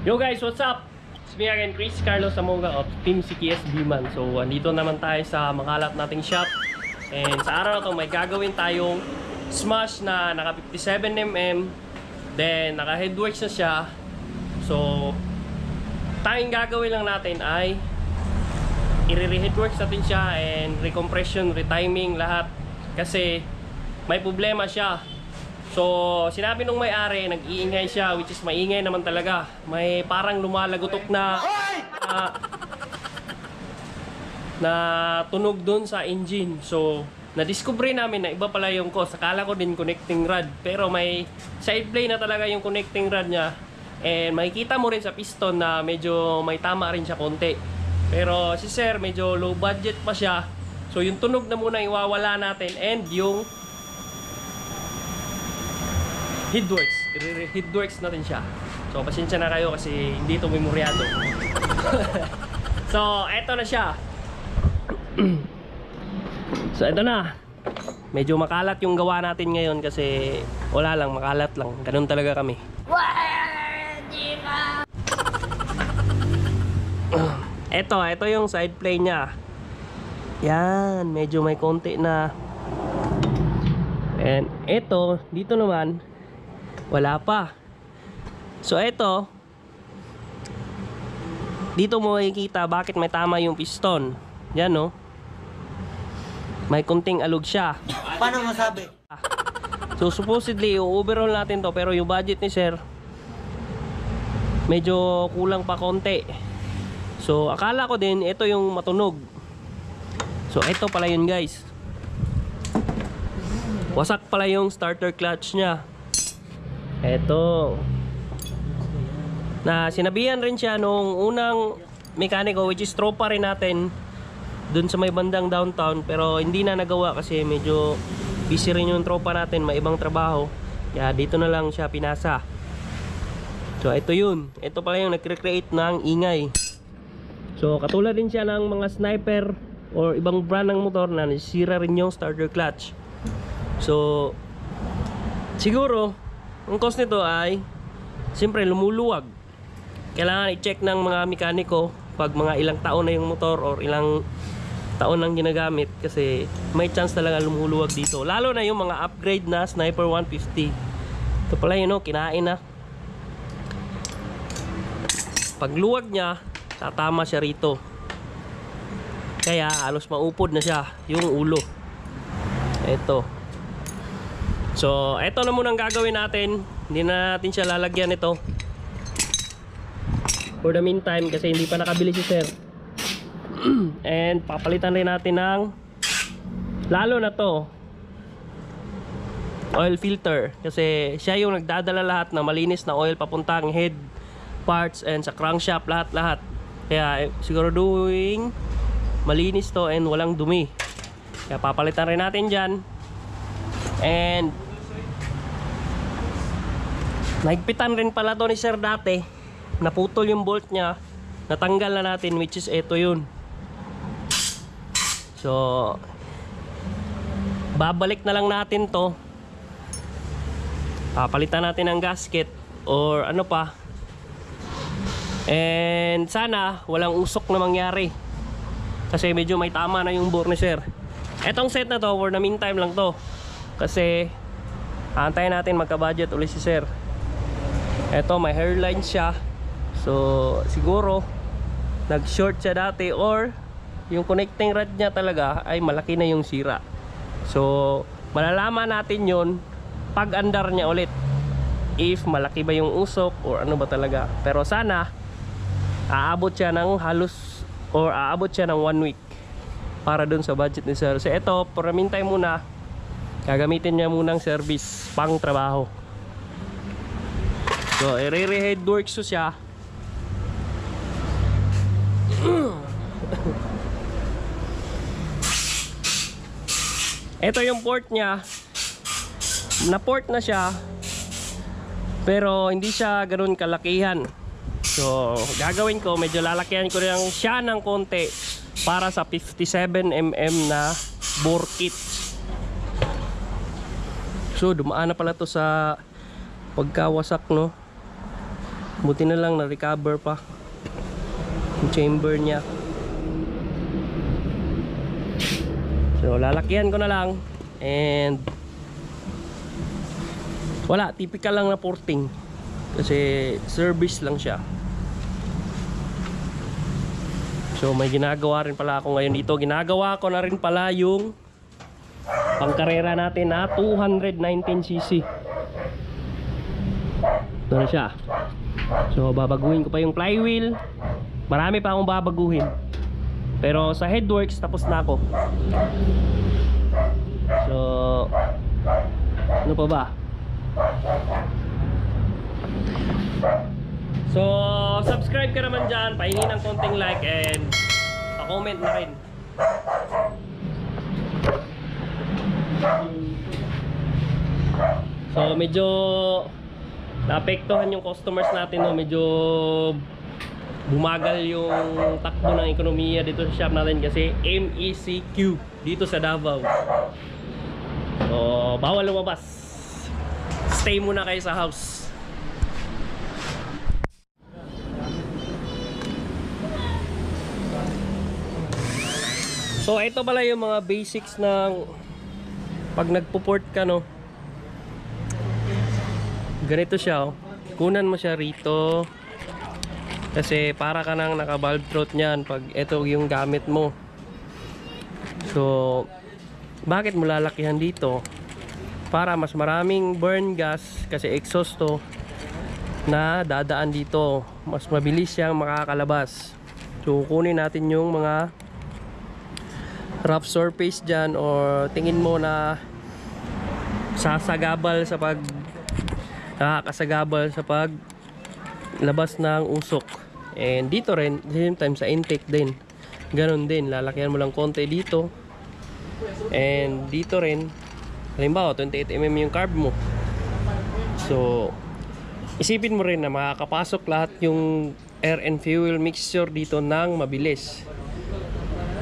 Yo guys, what's up? It's me again, Chris Carlos Samoga of Team CKS Biman. So, andito naman tayo sa makalat nating shop. And sa araw na to, may gagawin tayong smash na naka 57mm. Then, naka headworks na siya. So, tanging gagawin lang natin ay i-re-headworks natin siya and recompression, retiming, lahat. Kasi, may problema siya. So, sinabi nung may-ari, nag-iingay siya, which is maingay naman talaga. May parang lumalagutok na tunog dun sa engine. So, na-discover namin na iba pala yung cause. Akala ko din connecting rod. Pero may side play na talaga yung connecting rod niya. And makikita mo rin sa piston na medyo may tama rin siya konti. Pero si sir, medyo low budget pa siya. So, yung tunog na muna iwawala natin. And yung headworks natin siya. So, pasensya na kayo kasi hindi ito memoryado. So, eto na siya. So, eto na. Medyo makalat yung gawa natin ngayon kasi wala lang, makalat lang. Ganun talaga kami. Ito yung side play niya. Yan, medyo may konti na. And ito, dito naman wala pa. So ito, dito mo makikita bakit may tama yung piston. Yan no. May kunting alog siya. Paano masabi? So supposedly overhaul natin to, pero yung budget ni sir medyo kulang pa konti. So akala ko din ito yung matunog. So ito pala yun guys. Wasak pala yung starter clutch nya. Eto. Na sinabihan rin siya nung unang mekaniko, which is tropa rin natin dun sa may bandang downtown, pero hindi na nagawa kasi medyo busy rin yung tropa natin, may ibang trabaho. Kaya dito na lang siya pinasa. So ito yun. Ito pala yung nag-recreate ng ingay. So katulad din siya ng mga sniper or ibang brand ng motor na nasira rin yung starter clutch. So siguro ang cause nito ay siyempre lumuluwag. Kailangan i-check ng mga mekaniko pag mga ilang taon na yung motor or ilang taon nang ginagamit kasi may chance talaga lumuluwag dito. Lalo na yung mga upgrade na Sniper 150. Ito pala yun, kinain na. Pag luwag niya, tatama siya rito. Kaya halos maupod na siya yung ulo. Ito. So, eto na muna ang gagawin natin. Hindi na natin siya lalagyan ito for the meantime kasi hindi pa nakabili si sir. And papalitan rin natin ng lalo na to oil filter kasi siya yung nagdadala lahat ng malinis na oil papuntang head parts and sa crankshaft, lahat. Kaya siguro doing malinis to and walang dumi. Kaya papalitan rin natin dyan. And nahigpitan rin pala to ni sir dati. Naputol yung bolt nya. Natanggal na natin, which is ito yun. So babalik na lang natin to. Papalitan natin ang gasket or ano pa. And sana walang usok na mangyari kasi medyo may tama na yung bore ni sir. Etong set na to for the meantime lang to kasi antayin natin magka-budget ulit si sir. Eto, may hairline siya. So, siguro nag-short siya dati or yung connecting rod niya talaga ay malaki na yung sira. So, malalaman natin yun pag andar niya ulit. If malaki ba yung usok or ano ba talaga. Pero sana, aabot siya ng halos or aabot siya ng 1 week para dun sa budget ni sir. So, eto, for a meantime muna, gagamitin niya munang service pang trabaho. So, i-re-headworks so siya. Ito yung port niya. Na-port na siya. Pero hindi siya ganoon kalakihan. So, gagawin ko, medyo lalakihan ko rin siya ng konti para sa 57mm na bore kit. So, dumaan na pala to sa pagkawasak, no? Buti na lang na-recover pa yung chamber niya. So lalakyan ko na lang. And wala, typical lang na porting kasi service lang siya. So may ginagawa rin pala ako ngayon dito. Ginagawa ko na rin pala yung pangkarera natin na 219cc. Ito na siya. So babaguhin ko pa yung flywheel. Marami pa akong babaguhin. Pero sa headworks tapos na ako. So ano pa ba? So subscribe ka naman dyan, pahingi ng konting like and pa-comment na rin. So medyo naapektuhan yung customers natin, no? Medyo bumagal yung takbo ng ekonomiya dito sa shop natin kasi MECQ dito sa Davao. So bawal lumabas, stay muna kayo sa house. So ito pala yung mga basics ng pag nagpo-port ka, no. Ganito siya, oh. Kunan mo siya rito kasi para ka nang naka-valve throat niyan pag ito yung gamit mo. So bakit mo lalakihan dito? Para mas maraming burn gas kasi exhaust to na dadaan dito, mas mabilis siyang makakalabas. So kunin natin yung mga rough surface dyan or tingin mo na sasagabal sa pag nakakasagabal sa pag labas ng usok. And dito rin same time sa intake din ganon din, lalakyan mo lang konti dito and dito rin. Halimbawa 28mm yung carb mo, so isipin mo rin na makakapasok lahat yung air and fuel mixture dito ng mabilis.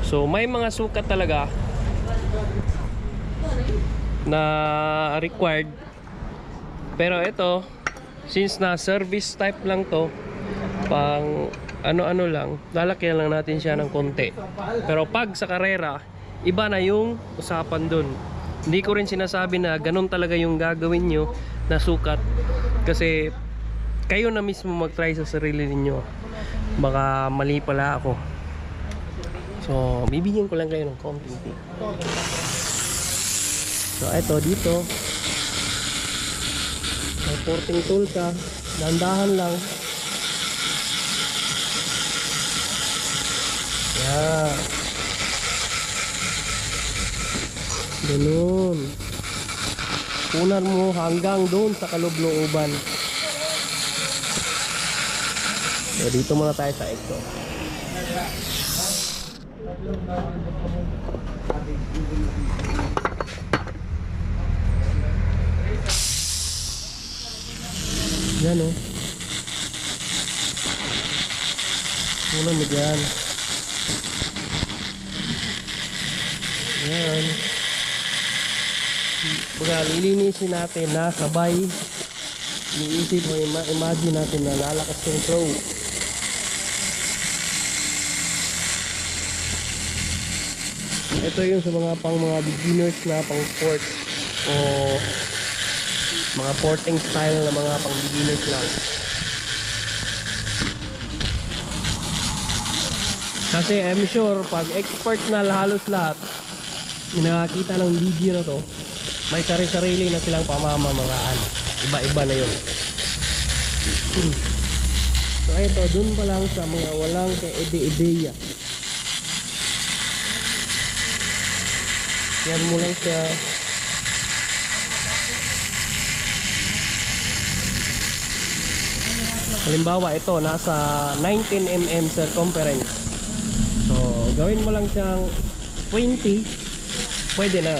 So may mga sukat talaga na required, pero ito since na service type lang to, pang ano-ano lang, lalakyan lang natin siya ng konti. Pero pag sa karera, iba na yung usapan dun. Hindi ko rin sinasabi na ganun talaga yung gagawin nyo na sukat, kasi kayo na mismo mag-try sa sarili ninyo. Baka mali pala ako. So bibigyan ko lang kayo ng konting tip. So eto dito may porting tool ka, dandahan lang. Yan. Ganun. Punan mo hanggang doon sa kaloob-looban. So dito muna tayo sa exhaust. Yan, oh. Punan mo dyan. Yan. Baga lilinisin natin na sabay. Iniisip mo, imagine natin na lalakas yung flow. Ito yung sa mga mga beginners na pang port o mga porting style na mga pang beginners lang. Kasi I'm sure pag expert na halos lahat nakakita ng video na to, may sarili na silang pamamamaraan. Iba-iba na yun. So ito, dun pa lang sa mga walang ka-ide-ideya. Yan mo lang siya. Halimbawa ito, nasa 19mm circumference. So gawin mo lang siyang 20, pwede na.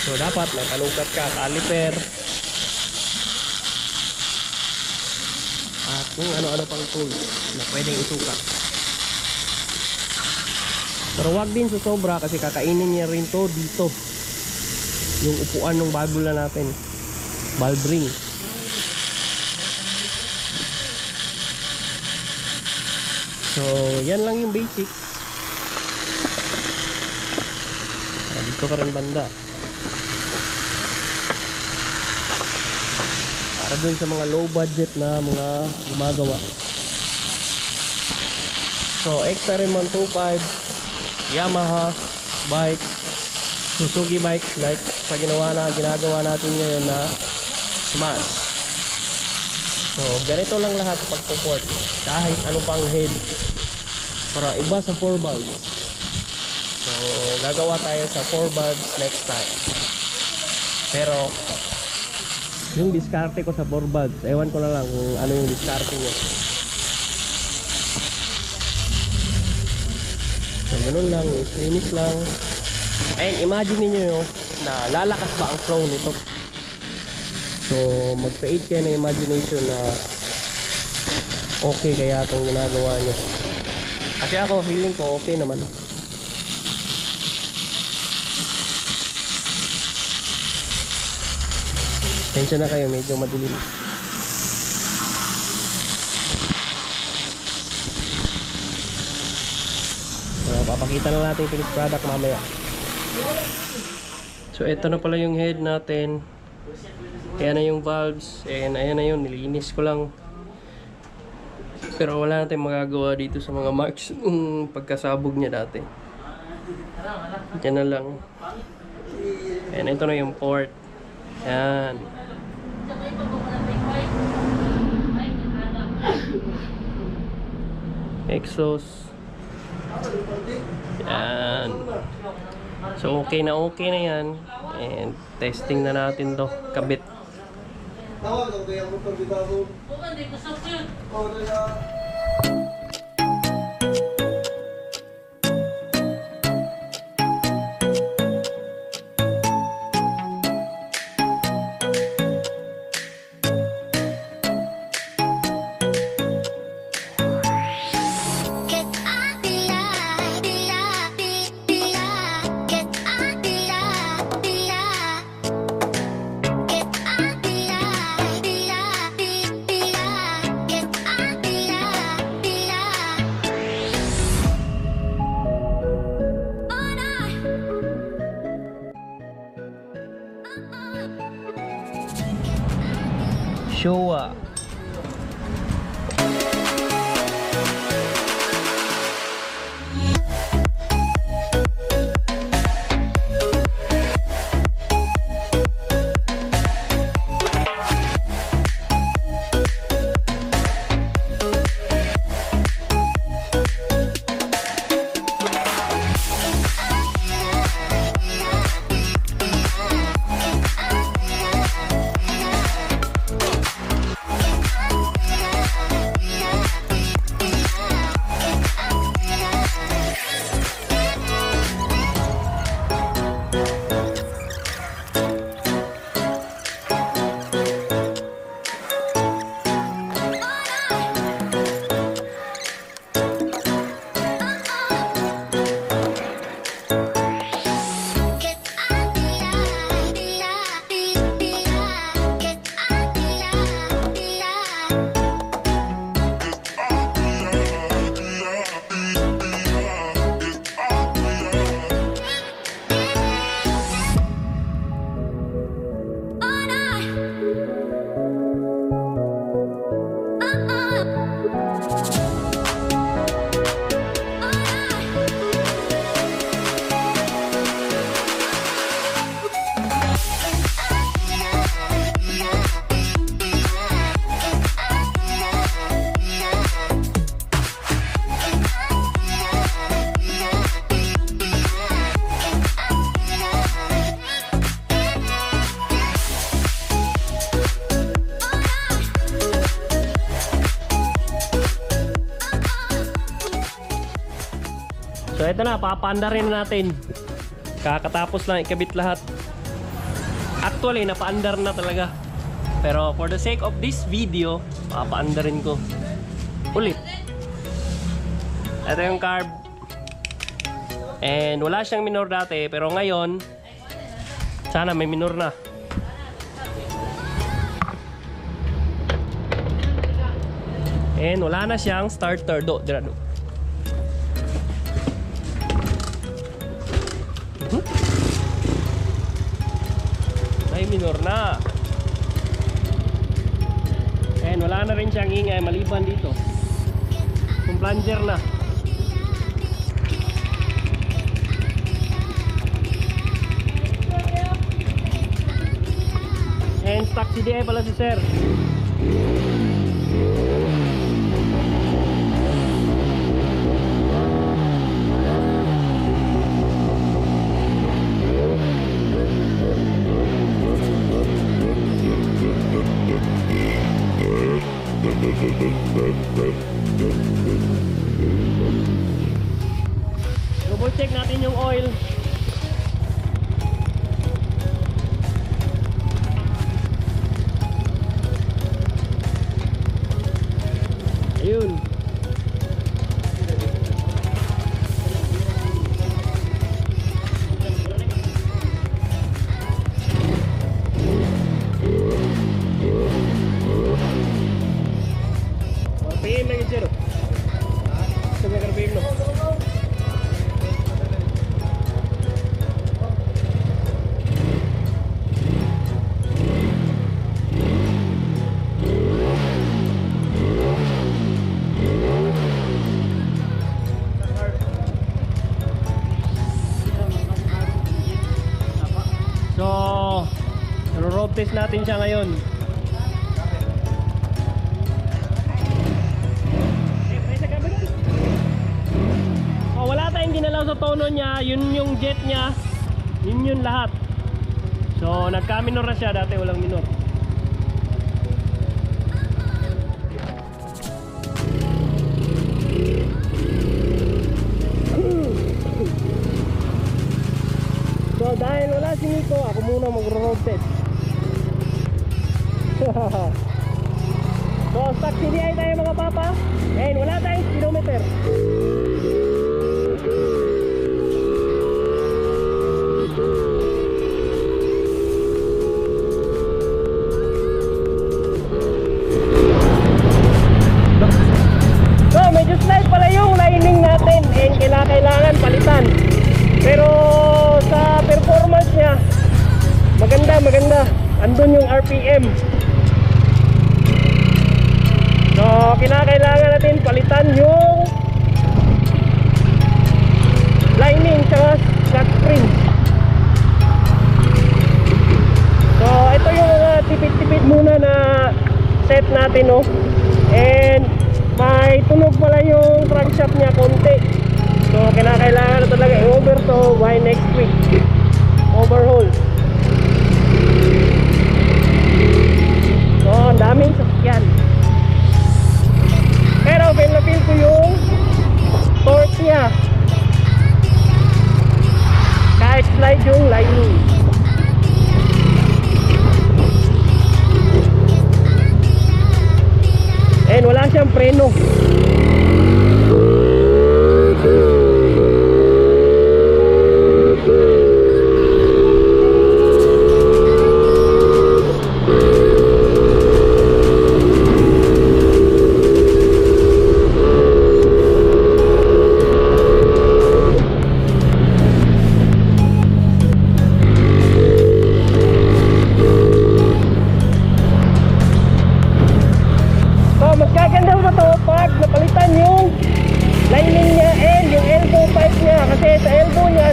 So dapat may panukat ka, caliper at kung ano-ano pang tool na pwedeng isukat. Pero wag din sa sobra kasi kakainin niya rin to dito, yung upuan ng valvula natin, valve ring. So yan lang yung basic. Dito ka rin banda para dun sa mga low budget na mga gumagawa. So XRM 125 Yamaha bike, Suzuki bike, like sa ginagawa natin ngayon na Smash. So ganito lang lahat pagpo-port, kahit ano pang head, para iba sa 4 valves. So gagawa tayo sa 4 valves next time. Pero yung diskarte ko sa 4 valves, ewan ko na lang kung ano yung diskarte nyo. So ganun lang, finish lang. And imagine niyo na lalakas ba ang flow nito. So mag-create kayo ng imagination na okay kaya itong ginagawa nyo. Kasi ako feeling ko okay naman. Tensya na kayo, medyo madilim. Papakita na natin yung finished product mamaya. So ito na pala yung head natin. Ayan na yung valves. And ayan na yun, nilinis ko lang. Pero wala natin magagawa dito sa mga marks ng pagkasabog niya dati. Yan na lang. And ito na yung port. Yan. Exhaust. Yan. So okay na yan. And testing na natin to, kabit. Showa. So ito na, papaandarin na natin. Kakatapos lang ikabit lahat. Actually, napaandar na talaga. Pero for the sake of this video, papaandarin ko ulit. Ito yung carb. And wala siyang minor dati, pero ngayon sana may minor na. And wala na siyang starter do. minor na. And wala na rin siyang ingay maliban dito. Kung plunger na. And stock CDI pala si sir. Double check natin yung oil. Ayun. RPM lagi zero. Sabi ka RPM no. So, road test natin siya ngayon. Oh, wala tayong ginalaw sa tono niya, yun yung jet niya, yun lahat. So, nagka-minor na siya, dati walang minor. So dahil wala si Nico, ako muna mag-road test. So stock CDI tayo mga papa. And wala tayong speedometer. So medyo slight pala yung lining natin. And kailangan palitan. Pero sa performance niya maganda. Andun yung RPM. So kailangan natin palitan yung lining sa shock spring. So ito yung mga tipid-tipid muna na set natin, no. And may tunog pala yung crankshaft niya konti. So kailangan na talaga i-over to by next week. Overhaul. So ang daming sasakyan. Pero feel na feel ko yung torque niya. Kahit slide yung lining. And wala siyang preno.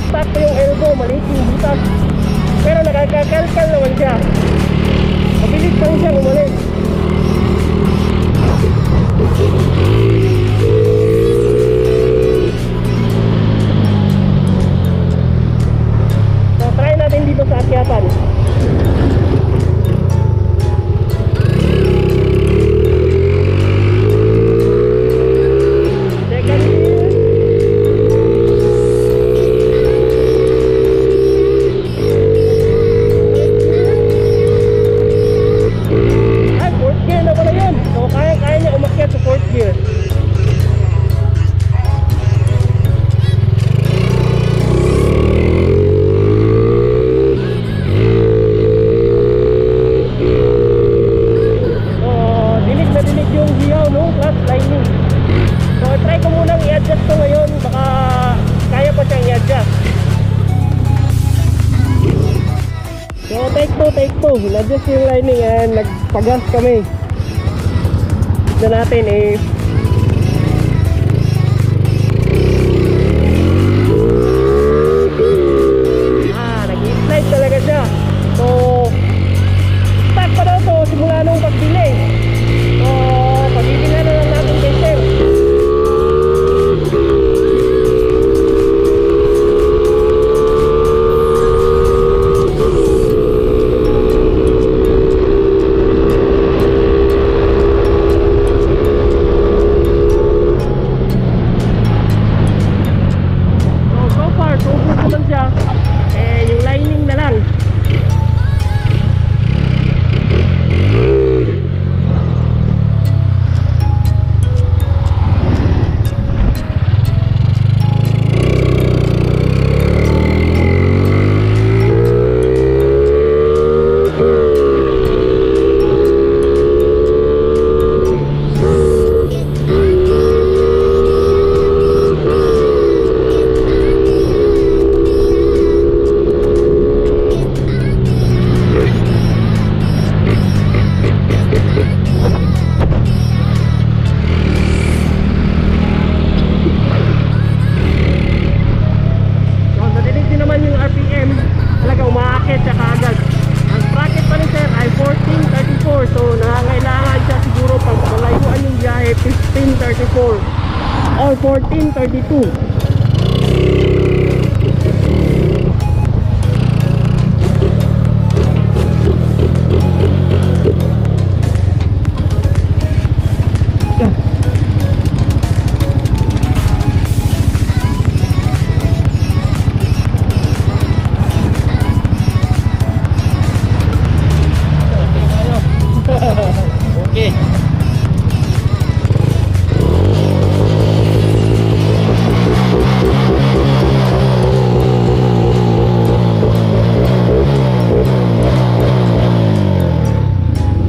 Sakto yung elbow, maliit yung butas. Pero nakakakalkal naman siya. Mabilis lang siya umalis. So try natin dito sa akyatan. Take two. na-adjust yung lining and nagpagas kami. Tignan natin eh. Nag-slide talaga siya. So, start pa daw to simula nung pagbili. So, pag-ibilan na lang natin kay sir. So nangangailangan siya siguro pag malayuan yung biyahe 1534 or 1432. Okay.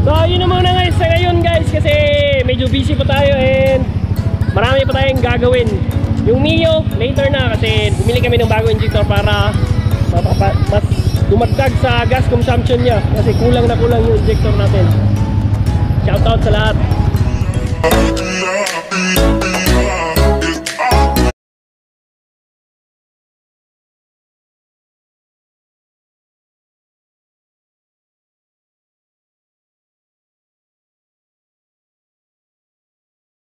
So yun na muna guys sa ngayon guys, kasi medyo busy pa tayo and marami pa tayong gagawin. Yung Mio later na kasi bumili kami ng bagong injector para mas dumagdag sa gas consumption niya kasi kulang na kulang yung injector natin. Shoutout sa lahat.